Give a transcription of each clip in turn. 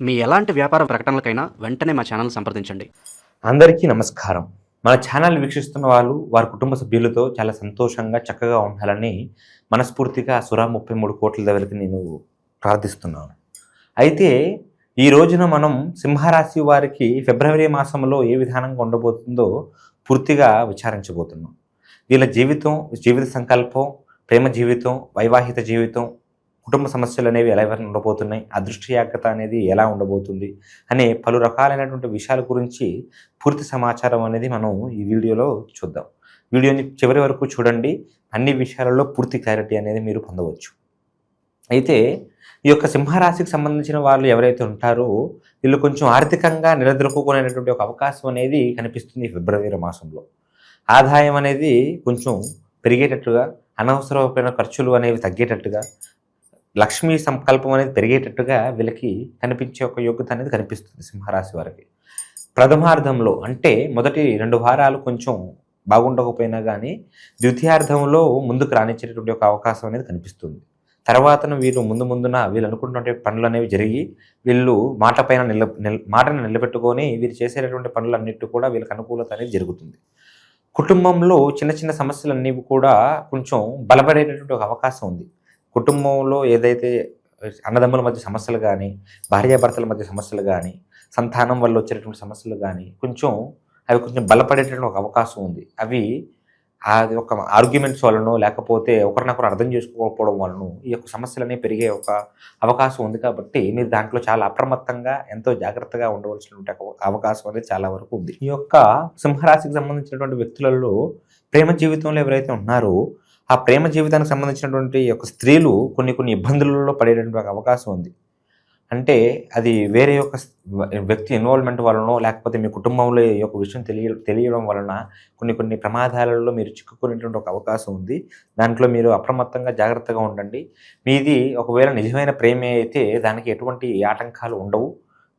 మీ ఎలాంటి వ్యాపార ప్రకటనలకైనా వెంటనే మా ఛానల్ సంప్రదించండి. అందరికీ నమస్కారం. మన ఛానల్ వీక్షిస్తున్న వాళ్ళు వారి కుటుంబ సభ్యులతో చాలా సంతోషంగా చక్కగా ఉండాలని మనస్ఫూర్తిగా సురా 33 కోట్ల దగ్గరికి నేను ప్రార్థిస్తున్నాను. అయితే ఈ రోజున మనం సింహరాశి వారికి ఫిబ్రవరి మాసంలో ఏ విధానంగా ఉండబోతుందో పూర్తిగా విచారించబోతున్నాం. వీళ్ళ జీవిత సంకల్పం, ప్రేమ జీవితం, వైవాహిక జీవితం, కుటుంబ సమస్యలు అనేవి ఎలా ఉండబోతున్నాయి, అదృష్టయాగ్రత అనేది ఎలా ఉండబోతుంది అనే పలు రకాలైనటువంటి విషయాల గురించి పూర్తి సమాచారం అనేది మనం ఈ వీడియోలో చూద్దాం. వీడియోని చివరి వరకు చూడండి. అన్ని విషయాలలో పూర్తి క్లారిటీ అనేది మీరు పొందవచ్చు. అయితే ఈ యొక్క సింహరాశికి సంబంధించిన వాళ్ళు ఎవరైతే ఉంటారో వీళ్ళు కొంచెం ఆర్థికంగా నిలదొక్కునేటువంటి ఒక అవకాశం అనేది కనిపిస్తుంది ఫిబ్రవరి మాసంలో. ఆదాయం అనేది కొంచెం పెరిగేటట్టుగా, అనవసరమైన ఖర్చులు అనేవి తగ్గేటట్టుగా, లక్ష్మీ సంకల్పం అనేది పెరిగేటట్టుగా వీళ్ళకి కనిపించే ఒక యోగ్యత అనేది కనిపిస్తుంది సింహరాశి వారికి. ప్రథమార్థంలో అంటే మొదటి 2 వారాలు కొంచెం బాగుండకపోయినా కానీ ద్వితీయార్థంలో ముందుకు రానిచ్చేటటువంటి ఒక అవకాశం అనేది కనిపిస్తుంది. తర్వాతను వీళ్ళు ముందున వీళ్ళు అనుకుంటున్న పనులు అనేవి జరిగి వీళ్ళు మాటను నిలబెట్టుకొని వీరు చేసేటటువంటి పనులన్నిటి కూడా వీళ్ళకి అనుకూలత అనేది జరుగుతుంది. కుటుంబంలో చిన్న చిన్న సమస్యలన్నీ కూడా కొంచెం బలపడేటటువంటి ఒక అవకాశం ఉంది. కుటుంబంలో ఏదైతే అన్నదమ్ముల మధ్య సమస్యలు కానీ, భార్యాభర్తల మధ్య సమస్యలు కానీ, సంతానం వల్ల వచ్చేటటువంటి సమస్యలు కానీ అవి కొంచెం బలపడేటటువంటి ఒక అవకాశం ఉంది. అవి అది ఒక ఆర్గ్యుమెంట్స్ వలన లేకపోతే ఒకరినొకరు అర్థం చేసుకోకపోవడం వలన ఈ యొక్క సమస్యలనే పెరిగే ఒక అవకాశం ఉంది. కాబట్టి మీరు దాంట్లో చాలా అప్రమత్తంగా ఎంతో జాగ్రత్తగా ఉండవలసినటువంటి అవకాశం అనేది చాలా వరకు ఉంది. ఈ యొక్క సింహరాశికి సంబంధించినటువంటి వ్యక్తులలో ప్రేమ జీవితంలో ఎవరైతే ఉన్నారో ఆ ప్రేమ జీవితానికి సంబంధించినటువంటి యొక్క స్త్రీలు కొన్ని ఇబ్బందులలో పడేటటువంటి అవకాశం ఉంది. అంటే అది వేరే యొక్క వ్యక్తి ఇన్వాల్వ్మెంట్ వలన లేకపోతే మీ కుటుంబంలో ఈ యొక్క విషయం తెలియడం వలన కొన్ని ప్రమాదాలలో మీరు చిక్కుకునేటువంటి ఒక అవకాశం ఉంది. దాంట్లో మీరు అప్రమత్తంగా జాగ్రత్తగా ఉండండి. మీది ఒకవేళ నిజమైన ప్రేమే అయితే దానికి ఎటువంటి ఆటంకాలు ఉండవు.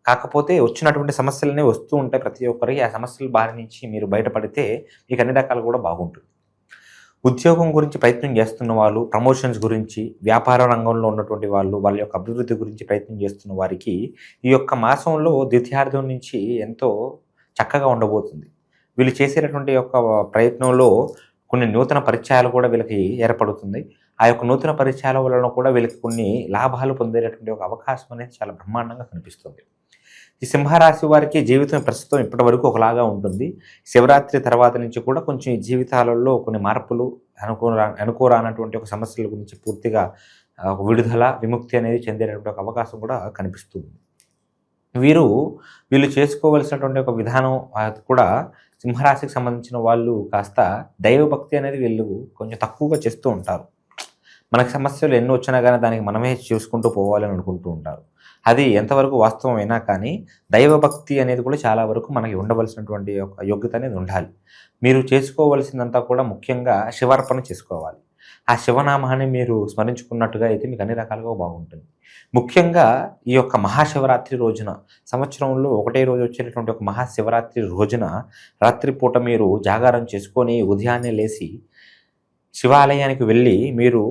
కాకపోతే వచ్చినటువంటి సమస్యలనే వస్తూ ఉంటాయి ప్రతి ఒక్కరికి. ఆ సమస్యల బారి నుంచి మీరు బయటపడితే మీకు అన్ని రకాలు కూడా బాగుంటుంది. ఉద్యోగం గురించి ప్రయత్నం చేస్తున్న వాళ్ళు, ప్రమోషన్స్ గురించి, వ్యాపార రంగంలో ఉన్నటువంటి వాళ్ళు, వాళ్ళ యొక్క అభివృద్ధి గురించి ప్రయత్నం చేస్తున్న వారికి ఈ యొక్క మాసంలో ద్వితీయార్థం నుంచి ఎంతో చక్కగా ఉండబోతుంది. వీళ్ళు చేసేటటువంటి యొక్క ప్రయత్నంలో కొన్ని నూతన పరిచయాలు కూడా వీళ్ళకి ఏర్పడుతుంది. ఆ యొక్క నూతన పరిచయాల వలన కూడా వీళ్ళకి కొన్ని లాభాలు పొందేటటువంటి ఒక అవకాశం అనేది చాలా బ్రహ్మాండంగా కనిపిస్తుంది. ఈ సింహరాశి వారికి జీవితం ప్రస్తుతం ఇప్పటి వరకు ఒకలాగా ఉంటుంది. శివరాత్రి తర్వాత నుంచి కూడా కొంచెం ఈ జీవితాలలో కొన్ని మార్పులు, అనుకోరానటువంటి ఒక సమస్యల గురించి పూర్తిగా విడుదల, విముక్తి అనేది చెందేటటువంటి ఒక అవకాశం కూడా కనిపిస్తుంది. వీళ్ళు చేసుకోవలసినటువంటి ఒక విధానం కూడా సింహరాశికి సంబంధించిన వాళ్ళు కాస్త దైవభక్తి అనేది వీళ్ళు కొంచెం తక్కువగా చేస్తూ ఉంటారు. మనకి సమస్యలు ఎన్ని వచ్చినా కానీ దానికి మనమే చూసుకుంటూ పోవాలని అనుకుంటూ ఉంటారు. అది ఎంతవరకు వాస్తవమైనా కానీ దైవభక్తి అనేది కూడా చాలా వరకు మనకి ఉండవలసినటువంటి ఒక యోగ్యత అనేది ఉండాలి. మీరు చేసుకోవలసిందంతా కూడా ముఖ్యంగా శివార్పణ చేసుకోవాలి. ఆ శివనామాన్ని మీరు స్మరించుకున్నట్టుగా అయితే మీకు అన్ని రకాలుగా బాగుంటుంది. ముఖ్యంగా ఈ యొక్క మహాశివరాత్రి రోజున, సంవత్సరంలో ఒకటే రోజు వచ్చేటటువంటి ఒక మహాశివరాత్రి రోజున రాత్రిపూట మీరు జాగారం చేసుకొని ఉదయాన్నే లేచి శివాలయానికి వెళ్ళి మీరు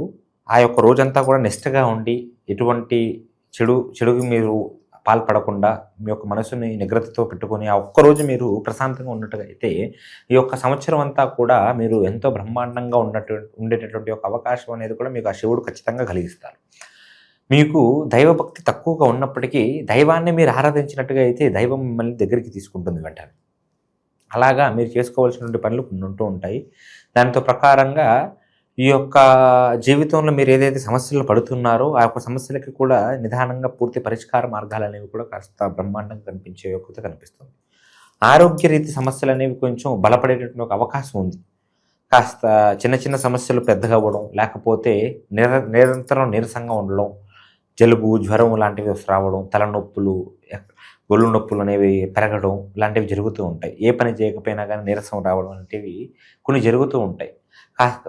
ఆ యొక్క రోజంతా కూడా నిష్ఠగా ఉండి ఎటువంటి చెడుకి మీరు పాల్పడకుండా మీ యొక్క మనసుని నిగ్రతతో పెట్టుకొని ఆ ఒక్కరోజు మీరు ప్రశాంతంగా ఉన్నట్టుగా అయితే ఈ యొక్క సంవత్సరం అంతా కూడా మీరు ఎంతో బ్రహ్మాండంగా ఉండేటటువంటి ఒక అవకాశం అనేది కూడా మీకు ఆ శివుడు ఖచ్చితంగా కలిగిస్తారు. మీకు దైవభక్తి తక్కువగా ఉన్నప్పటికీ దైవాన్ని మీరు ఆరాధించినట్టుగా అయితే దైవం మిమ్మల్ని దగ్గరికి తీసుకుంటుంది వెంటనే. అలాగా మీరు చేసుకోవాల్సినటువంటి పనులు కొన్ని ఉంటూ ఉంటాయి. దాంతో ప్రకారంగా ఈ యొక్క జీవితంలో మీరు ఏదైతే సమస్యలు పడుతున్నారో ఆ యొక్క సమస్యలకి కూడా నిదానంగా పూర్తి పరిష్కార మార్గాలు అనేవి కూడా కాస్త బ్రహ్మాండంగా కనిపించే యోగ్యత కనిపిస్తుంది. ఆరోగ్య రీతి సమస్యలు అనేవి కొంచెం బలపడేటటువంటి ఒక అవకాశం ఉంది. కాస్త చిన్న సమస్యలు పెద్దగా అవ్వడం, లేకపోతే నిరంతరం నీరసంగా ఉండడం, జలుబు, జ్వరం లాంటివి రావడం, తలనొప్పులు, ఒళ్ళు నొప్పులు అనేవి పెరగడం లాంటివి జరుగుతూ ఉంటాయి. ఏ పని చేయకపోయినా కానీ నీరసం రావడం లాంటివి కొన్ని జరుగుతూ ఉంటాయి.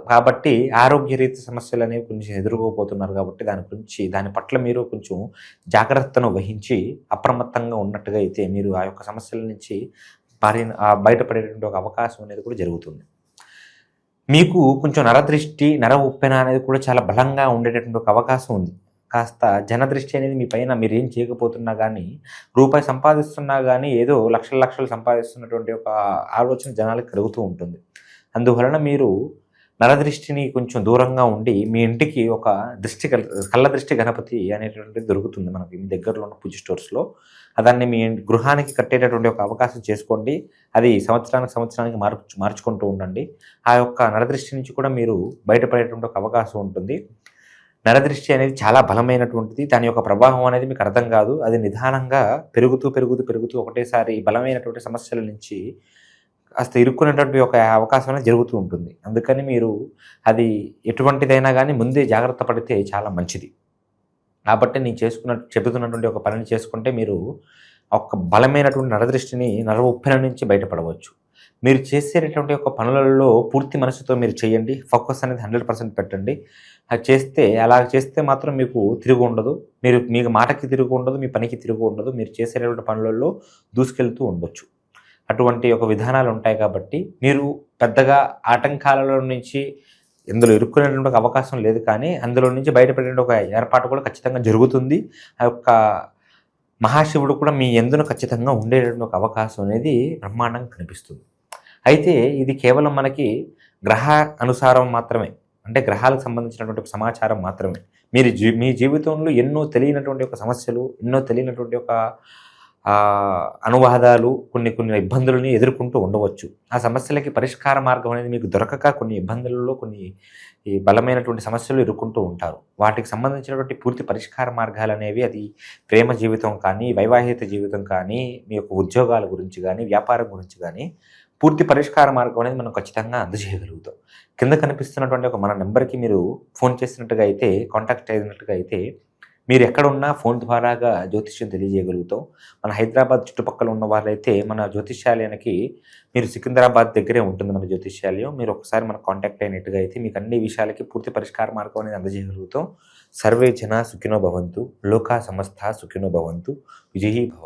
కాబట్టి ఆరోగ్య రీతి సమస్యలు అనేవి కొంచెం ఎదుర్కోబోతున్నారు. కాబట్టి దాని పట్ల మీరు కొంచెం జాగ్రత్తను వహించి అప్రమత్తంగా ఉన్నట్టుగా అయితే మీరు ఆ యొక్క సమస్యల నుంచి బయటపడేటువంటి ఒక అవకాశం అనేది కూడా జరుగుతుంది. మీకు కొంచెం నరదృష్టి, నర ఉప్పెన అనేది కూడా చాలా బలంగా ఉండేటటువంటి ఒక అవకాశం ఉంది. కాస్త జనదృష్టి అనేది మీ పైన మీరు ఏం చేయకపోతున్నా కానీ, రూపాయి సంపాదిస్తున్నా కానీ ఏదో లక్షలు లక్షలు సంపాదిస్తున్నటువంటి ఒక ఆలోచన జనాలకు కలుగుతూ ఉంటుంది. అందువలన మీరు నరదృష్టిని కొంచెం దూరంగా ఉండి మీ ఇంటికి ఒక కళ్ళ దృష్టి గణపతి అనేటువంటిది దొరుకుతుంది మనకి మీ దగ్గరలో ఉన్న పూజ స్టోర్స్లో. దాన్ని మీ గృహానికి కట్టేటటువంటి ఒక అవకాశం చేసుకోండి. అది సంవత్సరానికి మార్చుకుంటూ ఉండండి. ఆ యొక్క నరదృష్టి నుంచి కూడా మీరు బయటపడేటువంటి ఒక అవకాశం ఉంటుంది. నరదృష్టి అనేది చాలా బలమైనటువంటిది. దాని యొక్క ప్రభావం అనేది మీకు అర్థం కాదు. అది నిదానంగా పెరుగుతూ ఒకటేసారి బలమైనటువంటి సమస్యల నుంచి కాస్త ఇరుక్కునేటువంటి ఒక అవకాశం అనేది జరుగుతూ ఉంటుంది. అందుకని మీరు అది ఎటువంటిదైనా కానీ ముందే జాగ్రత్త పడితే చాలా మంచిది. కాబట్టి నేను చెబుతున్నటువంటి ఒక పనిని చేసుకుంటే మీరు ఒక బలమైనటువంటి నరదృష్టిని నరముప్పెన నుంచి బయటపడవచ్చు. మీరు చేసేటటువంటి ఒక పనులలో పూర్తి మనసుతో మీరు చేయండి. ఫోకస్ అనేది 100% పెట్టండి. అలా చేస్తే మాత్రం మీకు తిరుగు ఉండదు. మీకు మాటకి తిరుగు ఉండదు, మీ పనికి తిరుగు ఉండదు. మీరు చేసేటటువంటి పనులలో దూసుకెళ్తూ ఉండొచ్చు. అటువంటి ఒక విధానాలు ఉంటాయి కాబట్టి మీరు పెద్దగా ఆటంకాలలో నుంచి ఇందులో ఇరుక్కునేటువంటి ఒక అవకాశం లేదు. కానీ అందులో నుంచి బయటపడే ఒక ఏర్పాటు కూడా ఖచ్చితంగా జరుగుతుంది. ఆ యొక్క మహాశివుడు కూడా మీ యందున ఖచ్చితంగా ఉండేటువంటి ఒక అవకాశం అనేది బ్రహ్మాండంగా కనిపిస్తుంది. అయితే ఇది కేవలం మనకి గ్రహ అనుసారం మాత్రమే, అంటే గ్రహాలకు సంబంధించినటువంటి ఒక సమాచారం మాత్రమే. మీ జీవితంలో ఎన్నో తెలియనటువంటి ఒక సమస్యలు, ఎన్నో తెలియనటువంటి ఒక అనువాదాలు, కొన్ని ఇబ్బందులని ఎదుర్కొంటూ ఉండవచ్చు. ఆ సమస్యలకి పరిష్కార మార్గం అనేది మీకు దొరకక కొన్ని ఇబ్బందులలో ఈ బలమైనటువంటి సమస్యలు ఎదుర్కొంటూ ఉంటారు. వాటికి సంబంధించినటువంటి పూర్తి పరిష్కార మార్గాలు అనేవి అది ప్రేమ జీవితం కానీ, వైవాహిక జీవితం కానీ, మీ యొక్క ఉద్యోగాల గురించి కానీ, వ్యాపారం గురించి కానీ పూర్తి పరిష్కార మార్గం అనేది మనం ఖచ్చితంగా అందజేయగలుగుతాం. కింద కనిపిస్తున్నటువంటి ఒక మన నెంబర్కి మీరు ఫోన్ చేసినట్టుగా అయితే, కాంటాక్ట్ అయినట్టుగా అయితే మీరు ఎక్కడున్నా ఫోన్ ద్వారాగా జ్యోతిష్యం తెలియజేయగలుగుతాం. మన హైదరాబాద్ చుట్టుపక్కల ఉన్న వాళ్ళైతే మన జ్యోతిష్యాలయానికి మీరు సికింద్రాబాద్ దగ్గరే ఉంటుంది మన జ్యోతిష్యాలయం. మీరు ఒకసారి మన కాంటాక్ట్ అయినట్టుగా అయితే మీకు అన్ని విషయాలకి పూర్తి పరిష్కార మార్గం అనేది అందజేయగలుగుతాం. సర్వే జన సుఖినో భవంతు, లోకా సమస్త సుఖినో భవంతు, విజయీ భవ.